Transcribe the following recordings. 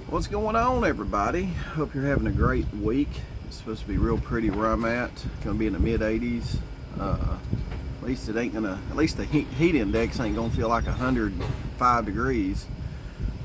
What's going on, everybody? Hope you're having a great week. It's supposed to be real pretty where I'm at. It's gonna be in the mid 80s. At least it ain't gonna. At least the heat index ain't gonna feel like 105 degrees.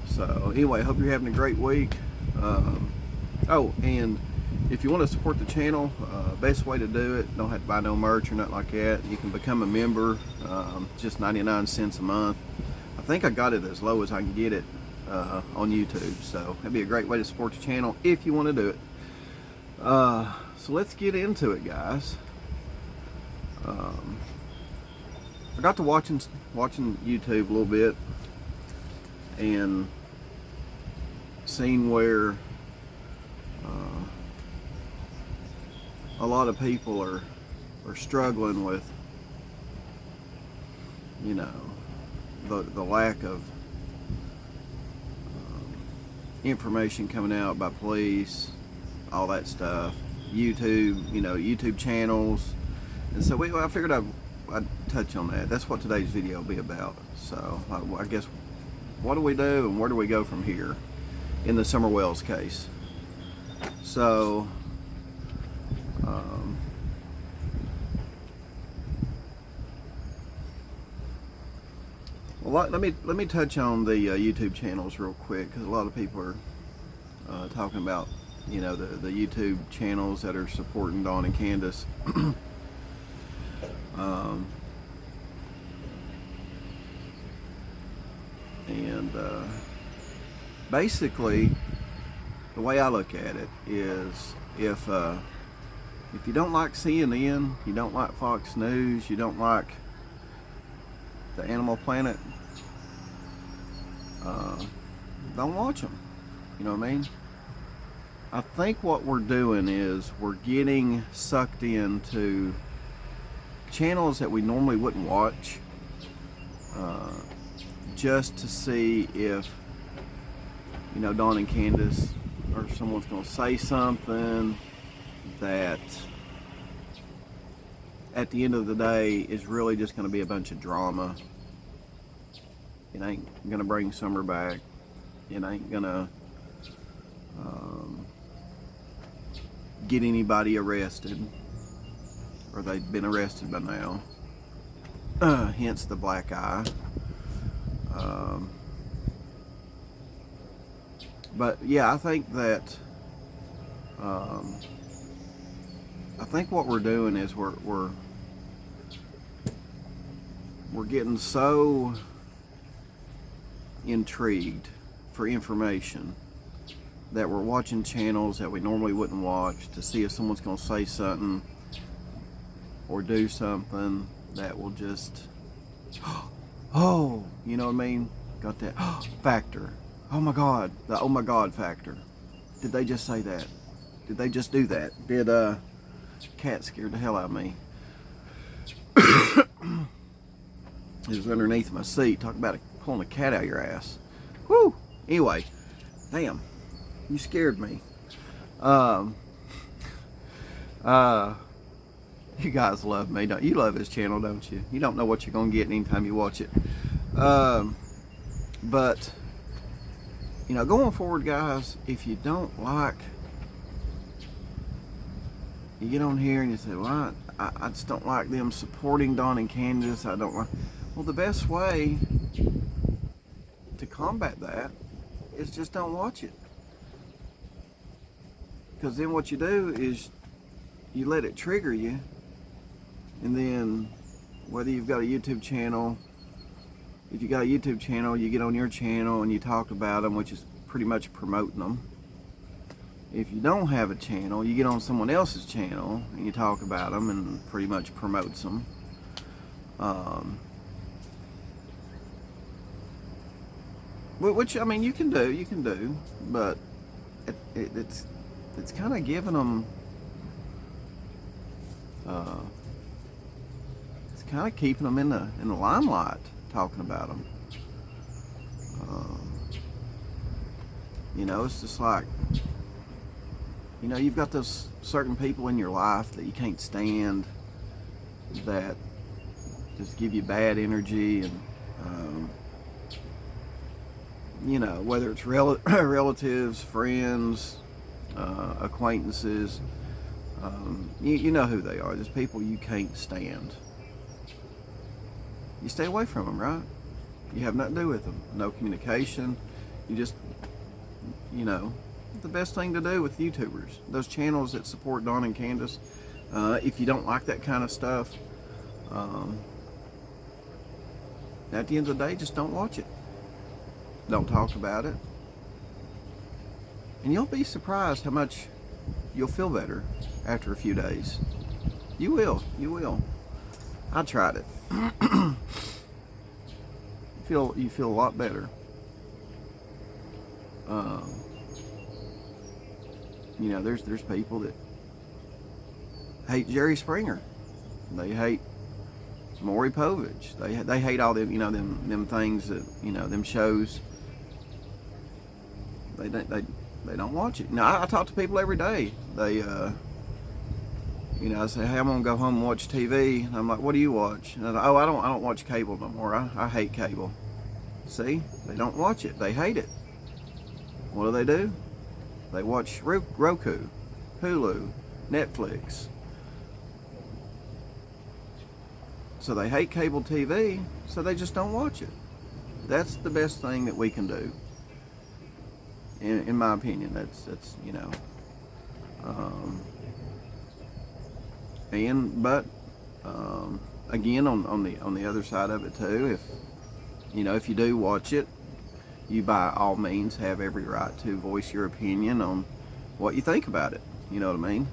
So anyway, hope you're having a great week. Oh, and if you want to support the channel, best way to do it, don't have to buy no merch or nothing like that. You can become a member, just 99 cents a month. I think I got it as low as I can get it on YouTube, so that'd be a great way to support the channel if you want to do it. So let's get into it, guys. I got to watching YouTube a little bit and seeing where a lot of people are struggling with, you know, the lack of information coming out by police, all that stuff, YouTube, you know, YouTube channels. And so I figured I'd touch on that. That's what today's video will be about. So I guess, what do we do and where do we go from here in the Summer Wells case? So well, let me touch on the YouTube channels real quick, because a lot of people are talking about, you know, the YouTube channels that are supporting Dawn and Candace. Basically, the way I look at it is, if you don't like CNN, you don't like Fox News, you don't like the Animal Planet, don't watch them. You know what I mean? I think what we're doing is we're getting sucked into channels that we normally wouldn't watch, just to see if, you know, Dawn and Candace or someone's going to say something that at the end of the day is really just going to be a bunch of drama. It ain't going to bring Summer back. It ain't going to get anybody arrested, or they've been arrested by now, hence the black eye. But yeah, I think that I think what we're doing is we're getting so intrigued for information that we're watching channels that we normally wouldn't watch to see if someone's going to say something or do something that will just, oh, you know what I mean? Got that factor. Oh my God, the oh my God factor. Did they just say that? Did they just do that? Did cat scared the hell out of me. It was underneath my seat. Talk about pulling a cat out of your ass. Whoo! Anyway, damn, you scared me. You guys love me, don't you? Love this channel, don't you? You don't know what you're gonna get anytime you watch it. But you know, going forward, guys, if you don't like, you get on here and you say, well, I just don't like them supporting Dawn and Candace. I don't like. Well, the best way to combat that is just don't watch it. Because then what you do is you let it trigger you, and then whether you've got a YouTube channel, if you got a YouTube channel, you get on your channel and you talk about them, which is pretty much promoting them. If you don't have a channel, you get on someone else's channel and you talk about them and pretty much promotes them. Which, I mean, you can do, but it's kind of giving them, it's kind of keeping them in the limelight, talking about them. You know, it's just like, you know, you've got those certain people in your life that you can't stand, that just give you bad energy, and you know, whether it's relatives, friends, acquaintances, you know who they are. There's people you can't stand. You stay away from them, right? You have nothing to do with them. No communication. You just, you know, the best thing to do with YouTubers, those channels that support Dawn and Candace, if you don't like that kind of stuff, at the end of the day, just don't watch it. Don't talk about it. And you'll be surprised how much you'll feel better after a few days. You will. You will. I tried it. You feel a lot better. You know, there's people that hate Jerry Springer. They hate Maury Povich. They hate all them, you know, them things that, you know, them shows. They don't watch it. Now I talk to people every day. They you know, I say, hey, I'm gonna go home and watch TV. And I'm like, what do you watch? And I don't watch cable no more. I hate cable. See, they don't watch it. They hate it. What do? They watch Roku, Hulu, Netflix. So they hate cable TV, so they just don't watch it. That's the best thing that we can do, in my opinion. That's you know. Again, on the other side of it too, if you know, if you do watch it, you by all means have every right to voice your opinion on what you think about it. You know what I mean?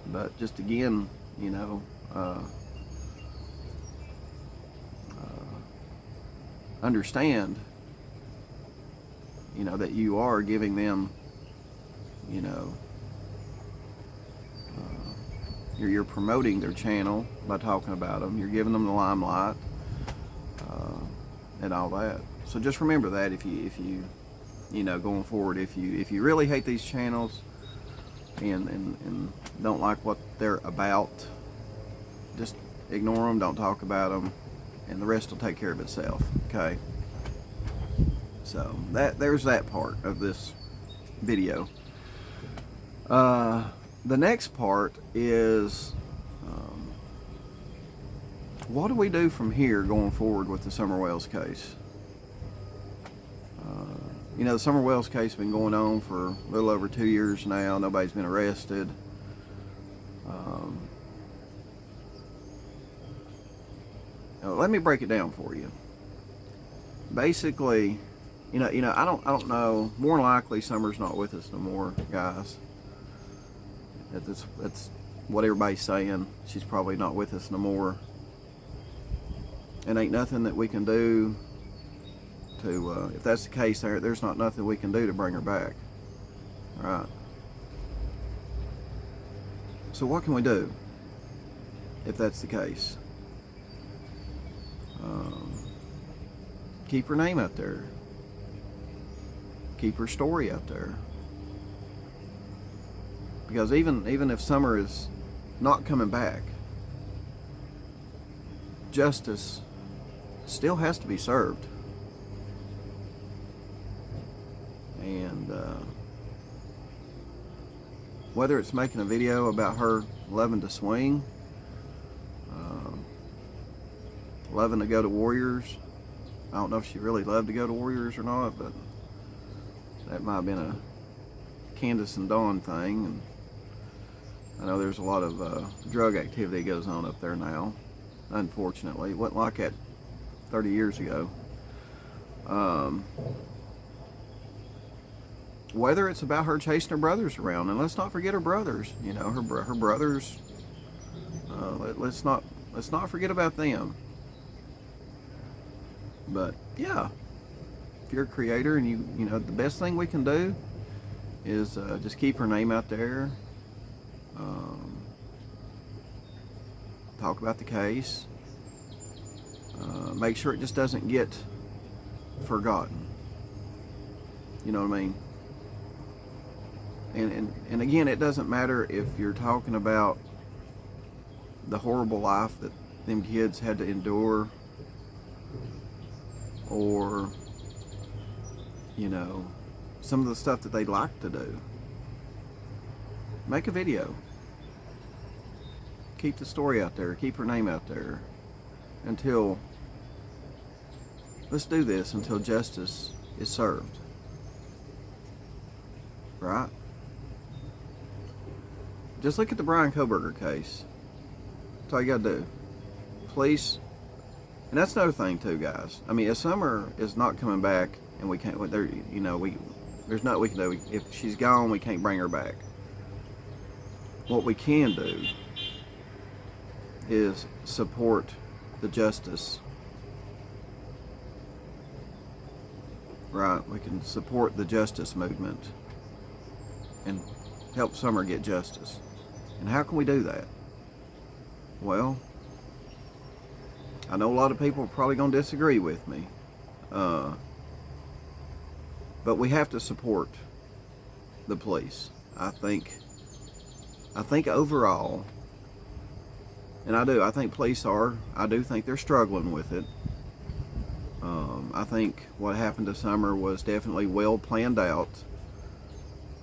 But just again, you know, understand, you know, that you are giving them, you know, you're promoting their channel by talking about them. You're giving them the limelight, and all that. So just remember that if you know, going forward, if you really hate these channels and don't like what they're about, just ignore them, don't talk about them, and the rest will take care of itself. Okay. So there's that part of this video. The next part is, what do we do from here going forward with the Summer Wells case? You know, the Summer Wells case has been going on for a little over 2 years now. Nobody's been arrested. Let me break it down for you. Basically, you know, I don't know. More than likely, Summer's not with us no more, guys. That's what everybody's saying. She's probably not with us no more. And ain't nothing that we can do to, if that's the case, there's not nothing we can do to bring her back. All right. So what can we do if that's the case? Keep her name out there. Keep her story out there. Because even if Summer is not coming back, justice still has to be served. And whether it's making a video about her loving to swing, loving to go to Warriors. I don't know if she really loved to go to Warriors or not, but that might have been a Candace and Dawn thing. And I know there's a lot of drug activity goes on up there now, unfortunately. It wasn't like that 30 years ago. Whether it's about her chasing her brothers around, and let's not forget her brothers. You know, her brothers. Let's not forget about them. But yeah, if you're a creator and you know, the best thing we can do is just keep her name out there. Talk about the case. Make sure it just doesn't get forgotten. You know what I mean? And again, it doesn't matter if you're talking about the horrible life that them kids had to endure, or you know, some of the stuff that they'd like to do. Make a video. Keep the story out there. Keep her name out there until, let's do this until justice is served. Right? Just look at the Brian Kohberger case. That's all you gotta do. Police, and that's another thing too, guys. I mean, if Summer is not coming back and we can't, there, you know, there's nothing we can do. If she's gone, we can't bring her back. What we can do is support the justice. Right? We can support the justice movement and help Summer get justice. And how can we do that? Well, I know a lot of people are probably going to disagree with me. But we have to support the police. I think overall, and I think police I do think they're struggling with it. I think what happened to Summer was definitely well planned out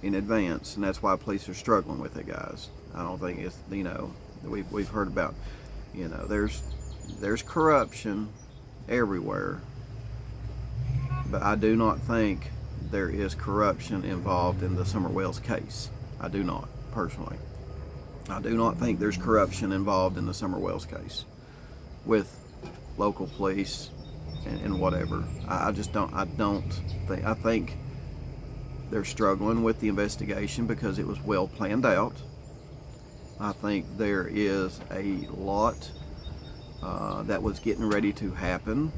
in advance, and that's why police are struggling with it, guys. I don't think it's, you know, we've heard about, you know, there's corruption everywhere, but I do not think there is corruption involved in the Summer Wells case. I do not, personally. I do not think there's corruption involved in the Summer Wells case with local police and whatever. I think they're struggling with the investigation because it was well planned out. I think there is a lot that was getting ready to happen.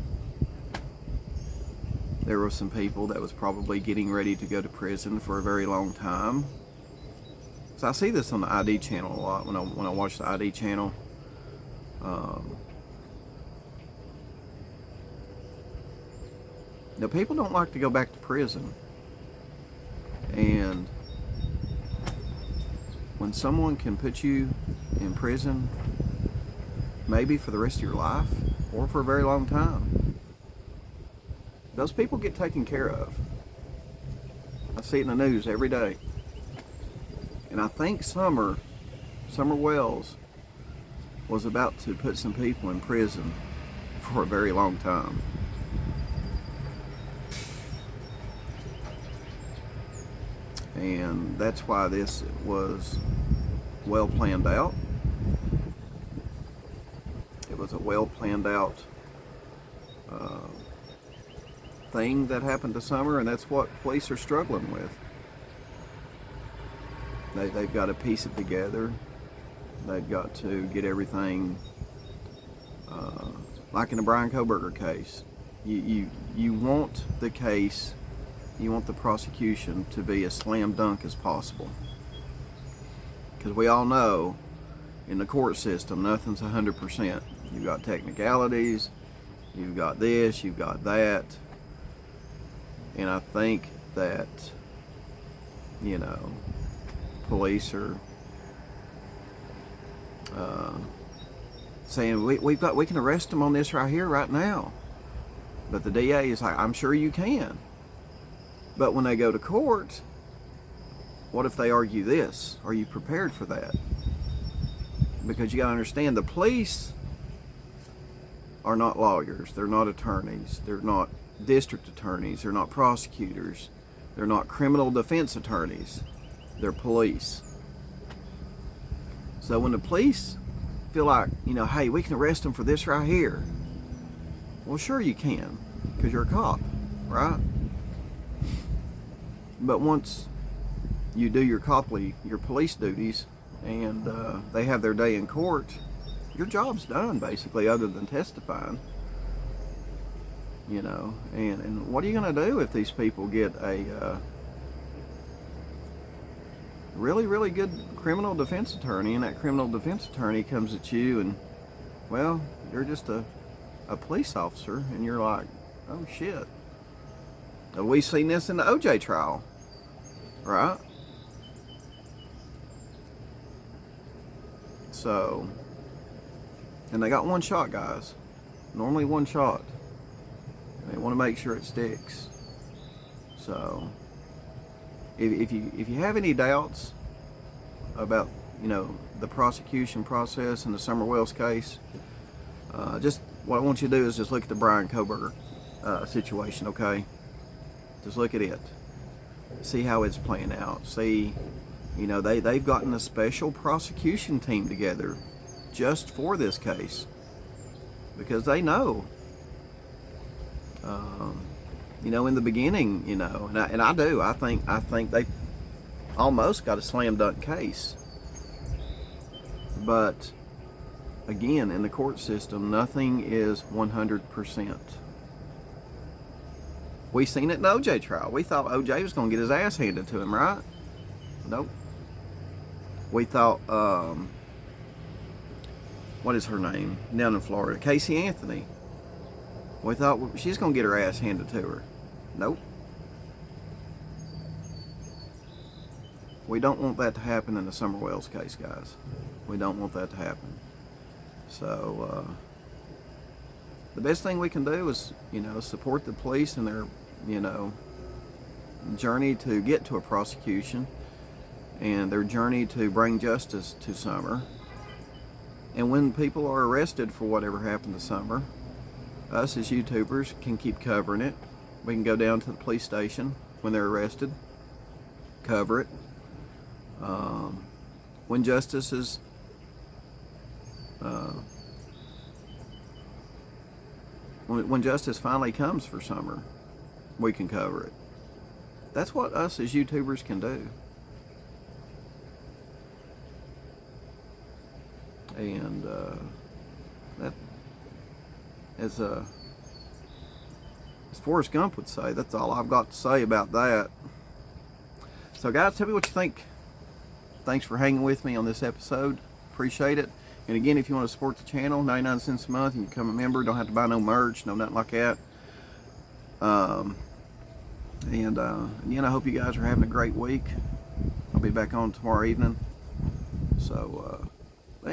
There were some people that was probably getting ready to go to prison for a very long time. So I see this on the ID channel a lot when I watch the ID channel. Now, people don't like to go back to prison, and when someone can put you in prison, maybe for the rest of your life or for a very long time, those people get taken care of. I see it in the news every day. And I think Summer Wells was about to put some people in prison for a very long time. And that's why this was well planned out. It was a well planned out thing that happened to Summer, and that's what police are struggling with. They've got to piece it together. They've got to get everything, like in the Brian Kohberger case. You want the case, you want the prosecution to be as slam dunk as possible. Because we all know in the court system, nothing's 100%. You've got technicalities, you've got this, you've got that. And I think that, you know, police are saying we can arrest them on this right here, right now. But the DA is like, I'm sure you can. But when they go to court, what if they argue this? Are you prepared for that? Because you gotta understand, the police are not lawyers, they're not attorneys, they're not district attorneys, they're not prosecutors, they're not criminal defense attorneys, they're police. So when the police feel like, you know, hey, we can arrest them for this right here, well, sure you can, because you're a cop, right? But once you do your police duties, and they have their day in court, your job's done, basically, other than testifying. You know, and what are you going to do if these people get a really, really good criminal defense attorney, and that criminal defense attorney comes at you and, well, you're just a police officer, and you're like, oh shit. We've seen this in the OJ trial, right? So, and they got one shot, guys. Normally one shot. They want to make sure it sticks. So if you have any doubts about, you know, the prosecution process in the Summer Wells case, just what I want you to do is just look at the Brian Koberger situation, okay? Just look at it. See how it's playing out. See, you know, they've gotten a special prosecution team together just for this case because they know, you know, in the beginning, you know, and I do. I think they almost got a slam dunk case. But again, in the court system, nothing is 100%. We seen it in the OJ trial. We thought OJ was going to get his ass handed to him, right? Nope. We thought, what is her name down in Florida? Casey Anthony. We thought she's going to get her ass handed to her. Nope. We don't want that to happen in the Summer Wells case, guys. We don't want that to happen. So, the best thing we can do is, you know, support the police in their, you know, journey to get to a prosecution and their journey to bring justice to Summer. And when people are arrested for whatever happened to Summer, us as YouTubers can keep covering it. We can go down to the police station when they're arrested, cover it. When justice is when justice finally comes for Summer, we can cover it. That's what us as YouTubers can do. And that, as Forrest Gump would say, that's all I've got to say about that. So guys, tell me what you think. Thanks for hanging with me on this episode. Appreciate it. And again, if you want to support the channel, 99 cents a month, you can become a member. Don't have to buy no merch, no nothing like that. Again, I hope you guys are having a great week. I'll be back on tomorrow evening. So,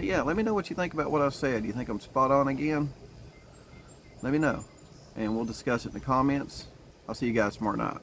yeah, let me know what you think about what I said. Do you think I'm spot on again? Let me know. And we'll discuss it in the comments. I'll see you guys tomorrow night.